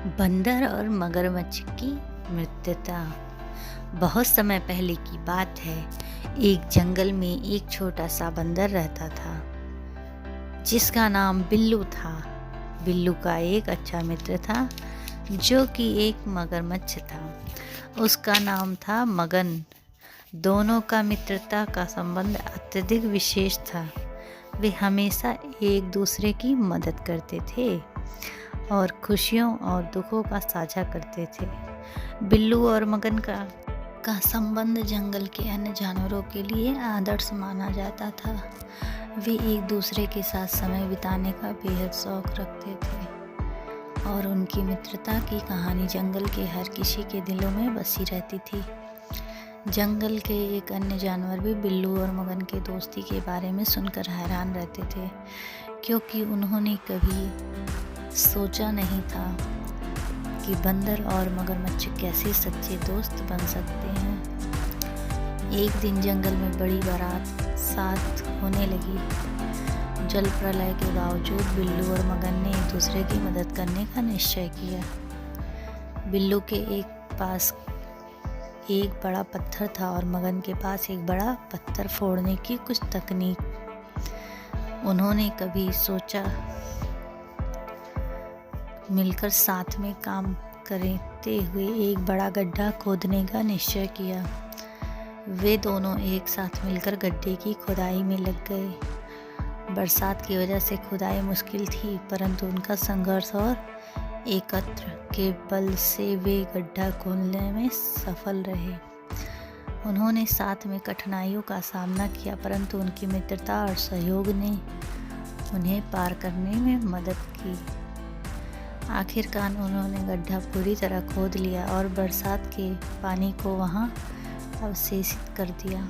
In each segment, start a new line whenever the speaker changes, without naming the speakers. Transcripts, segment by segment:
बंदर और मगरमच्छ की मित्रता। बहुत समय पहले की बात है। एक जंगल में एक छोटा सा बंदर रहता था जिसका नाम बिल्लू था। बिल्लू का एक अच्छा मित्र था जो कि एक मगरमच्छ था। उसका नाम था मगन। दोनों का मित्रता का संबंध अत्यधिक विशेष था। वे हमेशा एक दूसरे की मदद करते थे और खुशियों और दुखों का साझा करते थे। बिल्लू और मगन का संबंध जंगल के अन्य जानवरों के लिए आदर्श माना जाता था। वे एक दूसरे के साथ समय बिताने का बेहद शौक रखते थे और उनकी मित्रता की कहानी जंगल के हर किसी के दिलों में बसी रहती थी। जंगल के एक अन्य जानवर भी बिल्लू और मगन के दोस्ती के बारे में सुनकर हैरान रहते थे, क्योंकि उन्होंने कभी सोचा नहीं था कि बंदर और मगरमच्छ कैसे सच्चे दोस्त बन सकते हैं। एक दिन जंगल में बड़ी बारात साथ होने लगी। जल प्रलय के बावजूद बिल्लू और मगन ने एक दूसरे की मदद करने का निश्चय किया। बिल्लू के पास एक बड़ा पत्थर था और मगन के पास एक बड़ा पत्थर फोड़ने की कुछ तकनीक। उन्होंने कभी सोचा मिलकर साथ में काम करते हुए एक बड़ा गड्ढा खोदने का निश्चय किया। वे दोनों एक साथ मिलकर गड्ढे की खुदाई में लग गए। बरसात की वजह से खुदाई मुश्किल थी, परंतु उनका संघर्ष और एकत्र के बल से वे गड्ढा खोदने में सफल रहे। उन्होंने साथ में कठिनाइयों का सामना किया, परंतु उनकी मित्रता और सहयोग ने उन्हें पार करने में मदद की। आखिरकार उन्होंने गड्ढा पूरी तरह खोद लिया और बरसात के पानी को वहां अवशेषित कर दिया।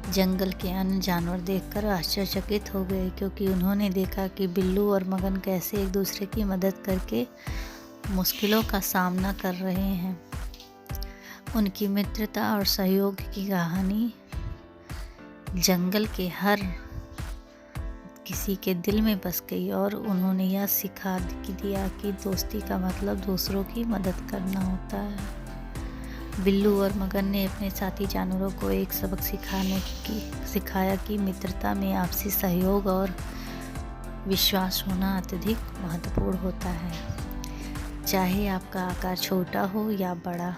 जंगल के अन्य जानवर देखकर आश्चर्यचकित हो गए, क्योंकि उन्होंने देखा कि बिल्लू और मगन कैसे एक दूसरे की मदद करके मुश्किलों का सामना कर रहे हैं। उनकी मित्रता और सहयोग की कहानी जंगल के हर किसी के दिल में बस गई और उन्होंने यह सिखा दिया कि दोस्ती का मतलब दूसरों की मदद करना होता है। बिल्लू और मगन ने अपने साथी जानवरों को एक सबक सिखाया कि मित्रता में आपसी सहयोग और विश्वास होना अत्यधिक महत्वपूर्ण होता है, चाहे आपका आकार छोटा हो या बड़ा।